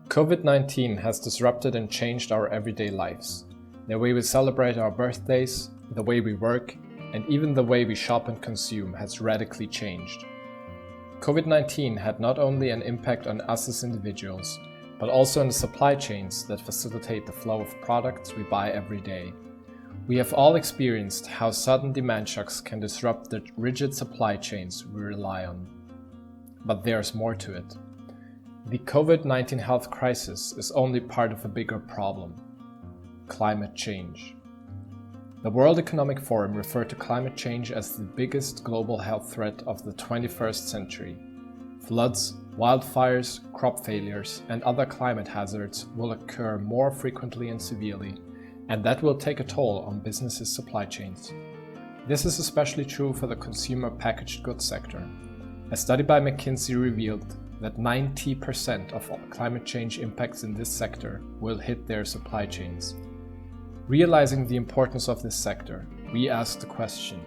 COVID-19 has disrupted and changed our everyday lives. The way we celebrate our birthdays, the way we work, and even the way we shop and consume has radically changed. COVID-19 had not only an impact on us as individuals, but also on the supply chains that facilitate the flow of products we buy every day. We have all experienced how sudden demand shocks can disrupt the rigid supply chains we rely on. But there's more to it. The COVID-19 health crisis is only part of a bigger problem: climate change. The World Economic Forum referred to climate change as the biggest global health threat of the 21st century. Floods, wildfires, crop failures, and other climate hazards will occur more frequently and severely, and that will take a toll on businesses' supply chains. This is especially true for the consumer packaged goods sector. A study by McKinsey revealed that 90% of all climate change impacts in this sector will hit their supply chains. Realizing the importance of this sector, we asked the question: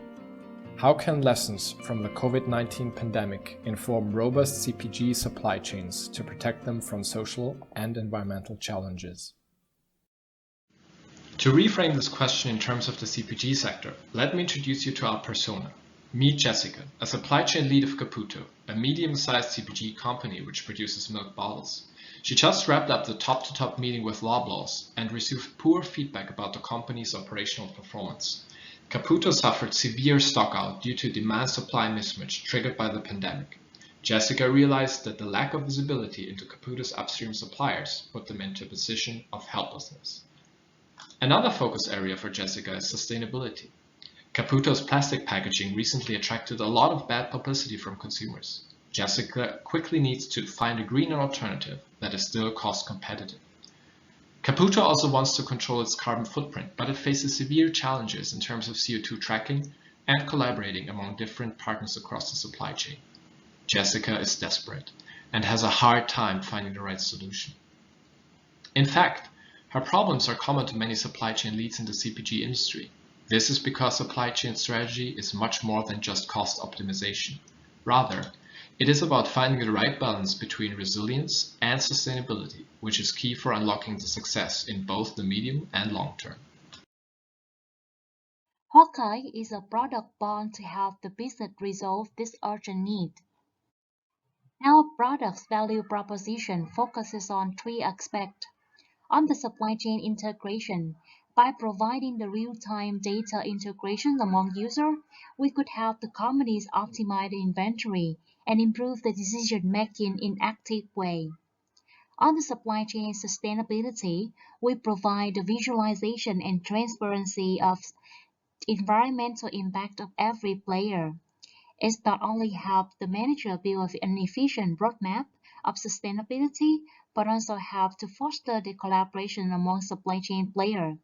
how can lessons from the COVID-19 pandemic inform robust CPG supply chains to protect them from social and environmental challenges? To reframe this question in terms of the CPG sector, let me introduce you to our persona. Meet Jessica, a supply chain lead of Caputo, a medium-sized CPG company which produces milk bottles. She just wrapped up the top-to-top meeting with Loblaws and received poor feedback about the company's operational performance. Caputo suffered severe stockout due to demand-supply mismatch triggered by the pandemic. Jessica realized that the lack of visibility into Caputo's upstream suppliers put them into a position of helplessness. Another focus area for Jessica is sustainability. Caputo's plastic packaging recently attracted a lot of bad publicity from consumers. Jessica quickly needs to find a greener alternative that is still cost competitive. Caputo also wants to control its carbon footprint, but it faces severe challenges in terms of CO2 tracking and collaborating among different partners across the supply chain. Jessica is desperate and has a hard time finding the right solution. In fact, her problems are common to many supply chain leads in the CPG industry. This is because supply chain strategy is much more than just cost optimization. Rather, it is about finding the right balance between resilience and sustainability, which is key for unlocking the success in both the medium and long term. Hawkeye is a product born to help the business resolve this urgent need. Our product's value proposition focuses on three aspects. On the supply chain integration, by providing the real-time data integration among users, we could help the companies optimize the inventory and improve the decision-making in an active way. On the supply chain sustainability, we provide the visualization and transparency of environmental impact of every player. It not only helps the manager build an efficient roadmap of sustainability, but also helps to foster the collaboration among supply chain players.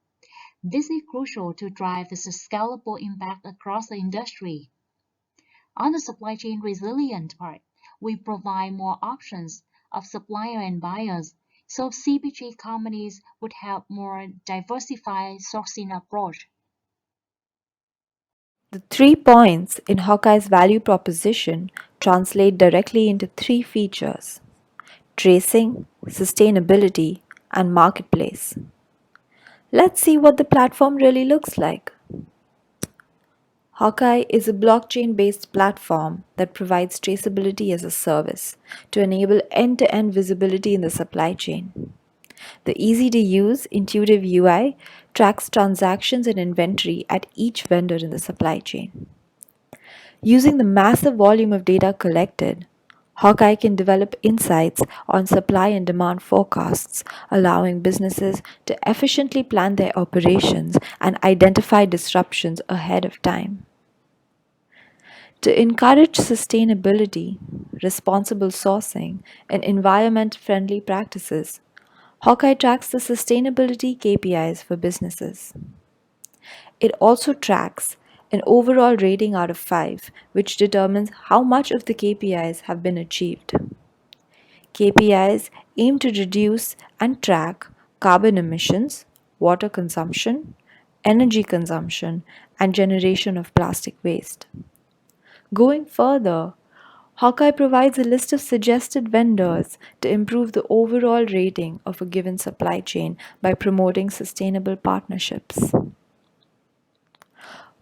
This is crucial to drive the scalable impact across the industry. On the supply chain resilient part, we provide more options of supplier and buyers, so CPG companies would have more diversified sourcing approach. The 3 points in Hawkeye's value proposition translate directly into 3 features: tracing, sustainability, and marketplace. Let's see what the platform really looks like. Hawkeye is a blockchain-based platform that provides traceability as a service to enable end-to-end visibility in the supply chain. The easy-to-use, intuitive UI tracks transactions and inventory at each vendor in the supply chain. Using the massive volume of data collected, Hawkeye can develop insights on supply and demand forecasts, allowing businesses to efficiently plan their operations and identify disruptions ahead of time. To encourage sustainability, responsible sourcing, and environment-friendly practices, Hawkeye tracks the sustainability KPIs for businesses. It also tracks an overall rating out of 5, which determines how much of the KPIs have been achieved. KPIs aim to reduce and track carbon emissions, water consumption, energy consumption, and generation of plastic waste. Going further, Hawkeye provides a list of suggested vendors to improve the overall rating of a given supply chain by promoting sustainable partnerships.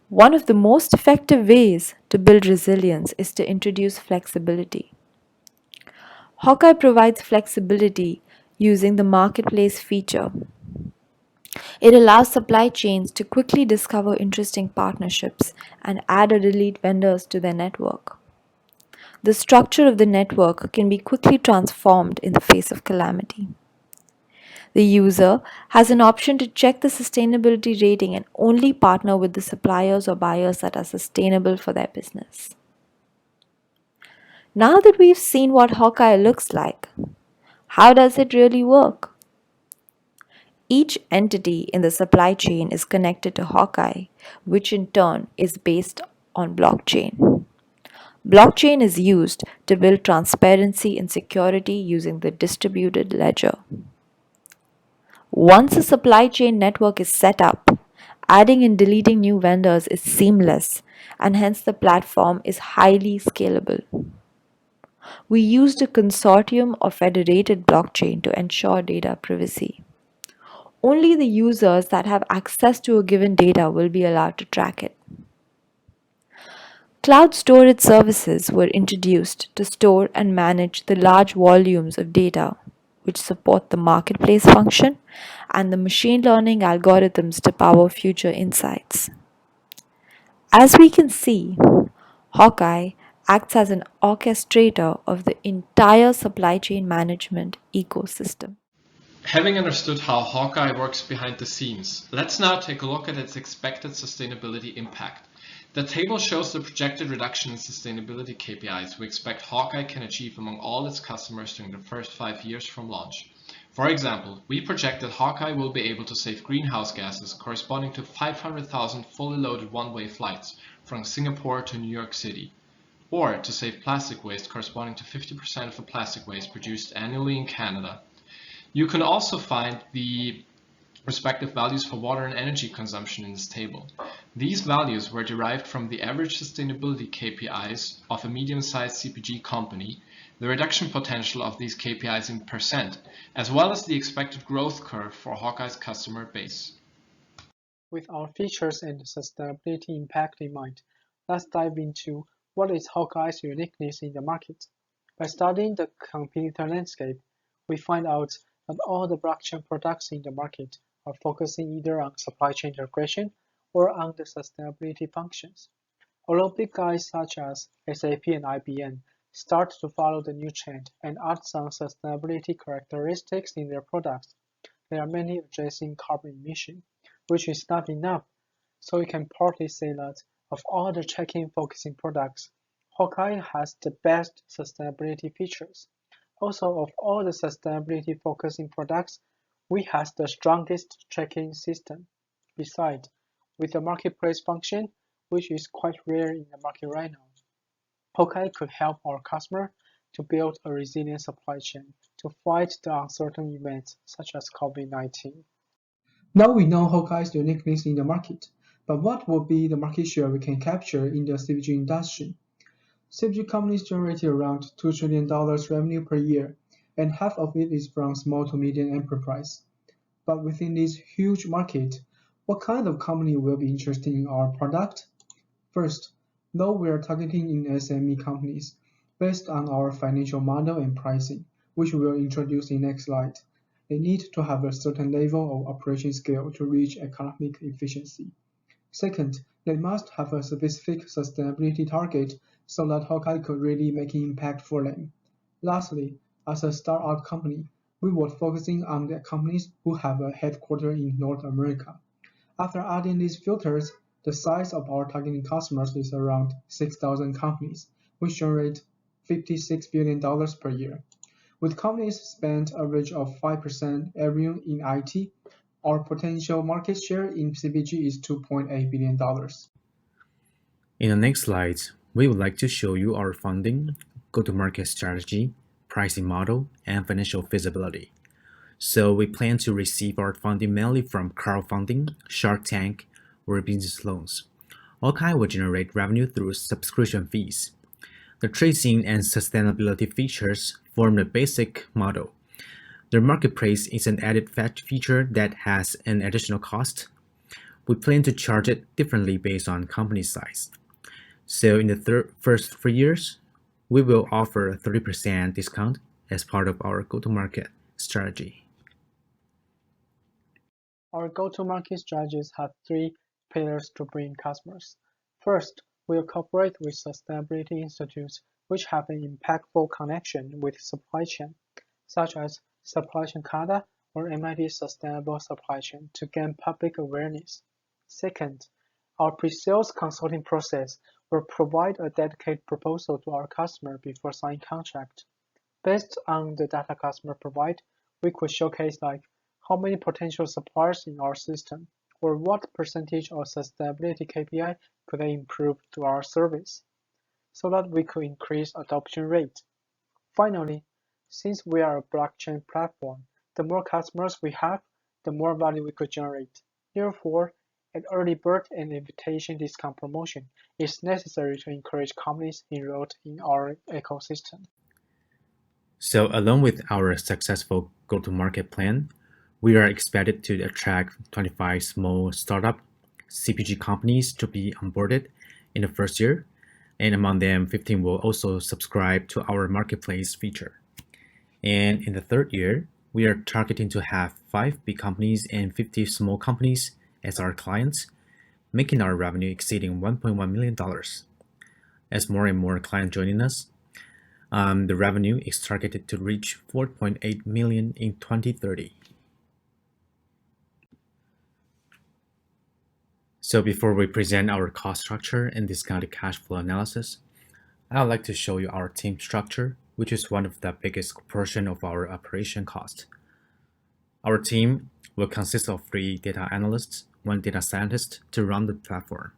One of the most effective ways to build resilience is to introduce flexibility. Hawkeye provides flexibility using the marketplace feature. It allows supply chains to quickly discover interesting partnerships and add or delete vendors to their network. The structure of the network can be quickly transformed in the face of calamity. The user has an option to check the sustainability rating and only partner with the suppliers or buyers that are sustainable for their business. Now that we've seen what Hawkeye looks like, how does it really work? Each entity in the supply chain is connected to Hawkeye, which in turn is based on blockchain. Blockchain is used to build transparency and security using the distributed ledger. Once a supply chain network is set up, adding and deleting new vendors is seamless, and hence the platform is highly scalable. We used a consortium of federated blockchain to ensure data privacy. Only the users that have access to a given data will be allowed to track it. Cloud storage services were introduced to store and manage the large volumes of data, which support the marketplace function and the machine learning algorithms to power future insights. As we can see, Hawkeye acts as an orchestrator of the entire supply chain management ecosystem. Having understood how Hawkeye works behind the scenes, let's now take a look at its expected sustainability impact. The table shows the projected reduction in sustainability KPIs we expect Hawkeye can achieve among all its customers during the first 5 years from launch. For example, we project that Hawkeye will be able to save greenhouse gases corresponding to 500,000 fully loaded one-way flights from Singapore to New York City, or to save plastic waste corresponding to 50% of the plastic waste produced annually in Canada. You can also find the respective values for water and energy consumption in this table. These values were derived from the average sustainability KPIs of a medium-sized CPG company, the reduction potential of these KPIs in percent, as well as the expected growth curve for Hawkeye's customer base. With our features and sustainability impact in mind, let's dive into what is Hawkeye's uniqueness in the market. By studying the competitor landscape, we find out that all the blockchain products in the market are focusing either on supply chain integration or on the sustainability functions. Although big guys such as SAP and IBM start to follow the new trend and add some sustainability characteristics in their products, there are many addressing carbon emission, which is not enough. So we can partly say that of all the check-in focusing products, Hawkeye has the best sustainability features. Also, of all the sustainability focusing products, we have the strongest tracking system. Besides, with the marketplace function, which is quite rare in the market right now, Hawkeye could help our customer to build a resilient supply chain to fight the uncertain events such as COVID-19. Now we know Hawkeye's uniqueness in the market, but what will be the market share we can capture in the CPG industry? CPG companies generate around $2 trillion revenue per year, and half of it is from small to medium enterprise. But within this huge market, what kind of company will be interested in our product? First, though we are targeting in SME companies, based on our financial model and pricing, which we will introduce in next slide, they need to have a certain level of operation scale to reach economic efficiency. Second, they must have a specific sustainability target so that Hawkeye could really make an impact for them. Lastly, as a startup company, we were focusing on the companies who have a headquarters in North America. After adding these filters, the size of our targeting customers is around 6,000 companies, which generate $56 billion per year. With companies spend average of 5% revenue in IT, our potential market share in CPG is $2.8 billion. In the next slides, we would like to show you our funding, go-to-market strategy, pricing model, and financial feasibility. So we plan to receive our funding mainly from crowdfunding, Shark Tank, or business loans. Hawkeye will generate revenue through subscription fees. The tracing and sustainability features form the basic model. The marketplace is an added feature that has an additional cost. We plan to charge it differently based on company size. So in the first 3 years, we will offer a 30% discount as part of our go-to-market strategy. Our go-to-market strategies have three pillars to bring customers. First, we'll cooperate with sustainability institutes which have an impactful connection with supply chain, such as Supply Chain Canada or MIT Sustainable Supply Chain, to gain public awareness. Second, our pre-sales consulting process will provide a dedicated proposal to our customer before signing contract. Based on the data customer provide, we could showcase like how many potential suppliers in our system, or what percentage of sustainability KPI could they improve to our service, so that we could increase adoption rate. Finally, since we are a blockchain platform, the more customers we have, the more value we could generate. Therefore, an early bird and invitation discount promotion is necessary to encourage companies enrolled in our ecosystem. So along with our successful go-to-market plan, we are expected to attract 25 small startup CPG companies to be onboarded in the first year, and among them, 15 will also subscribe to our marketplace feature. And in the third year, we are targeting to have 5 big companies and 50 small companies as our clients, making our revenue exceeding $1.1 million. As more and more clients joining us, the revenue is targeted to reach $4.8 million in 2030. So before we present our cost structure and discounted cash flow analysis, I would like to show you our team structure, which is one of the biggest portion of our operation cost. Our team will consist of 3 data analysts, 1 data scientist to run the platform.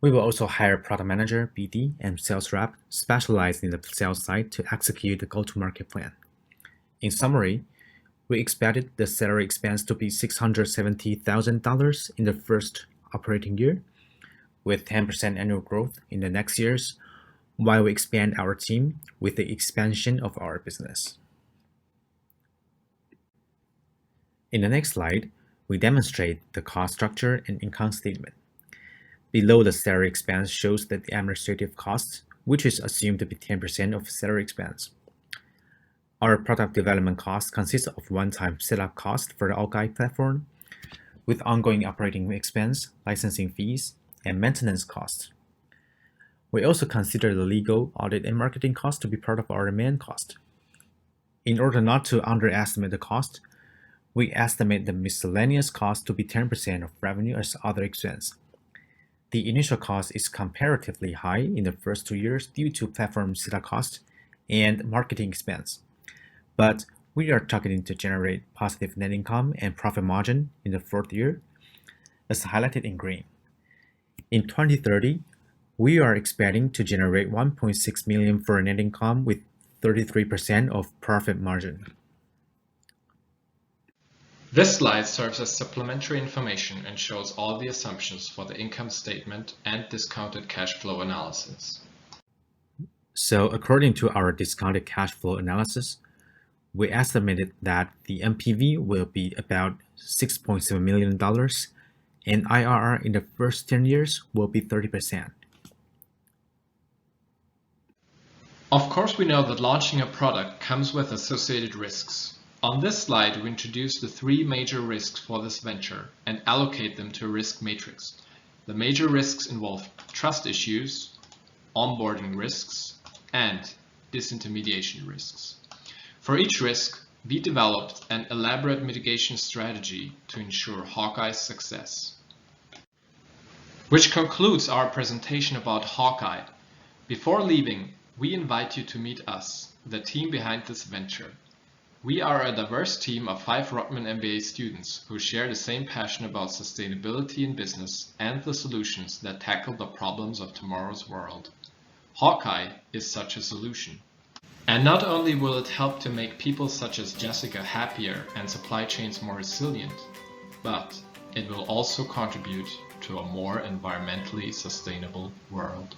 We will also hire product manager, BD, and sales rep specialized in the sales side to execute the go-to-market plan. In summary, we expected the salary expense to be $670,000 in the first operating year, with 10% annual growth in the next years, while we expand our team with the expansion of our business. In the next slide, we demonstrate the cost structure and income statement. Below the salary expense shows that the administrative costs, which is assumed to be 10% of salary expense. Our product development costs consist of one-time setup cost for the Hawkeye platform, with ongoing operating expense, licensing fees, and maintenance costs. We also consider the legal, audit, and marketing costs to be part of our main cost. In order not to underestimate the cost, we estimate the miscellaneous cost to be 10% of revenue as other expense. The initial cost is comparatively high in the first 2 years due to platform setup cost and marketing expense, but we are targeting to generate positive net income and profit margin in the 4th year, as highlighted in green. In 2030, we are expecting to generate $1.6 million for net income with 33% of profit margin. This slide serves as supplementary information and shows all the assumptions for the income statement and discounted cash flow analysis. So according to our discounted cash flow analysis, we estimated that the NPV will be about $6.7 million and IRR in the first 10 years will be 30%. Of course, we know that launching a product comes with associated risks. On this slide, we introduce the 3 major risks for this venture and allocate them to a risk matrix. The major risks involve trust issues, onboarding risks, and disintermediation risks. For each risk, we developed an elaborate mitigation strategy to ensure Hawkeye's success. Which concludes our presentation about Hawkeye. Before leaving, we invite you to meet us, the team behind this venture. We are a diverse team of 5 Rotman MBA students who share the same passion about sustainability in business and the solutions that tackle the problems of tomorrow's world. Hawkeye is such a solution. And not only will it help to make people such as Jessica happier and supply chains more resilient, but it will also contribute to a more environmentally sustainable world.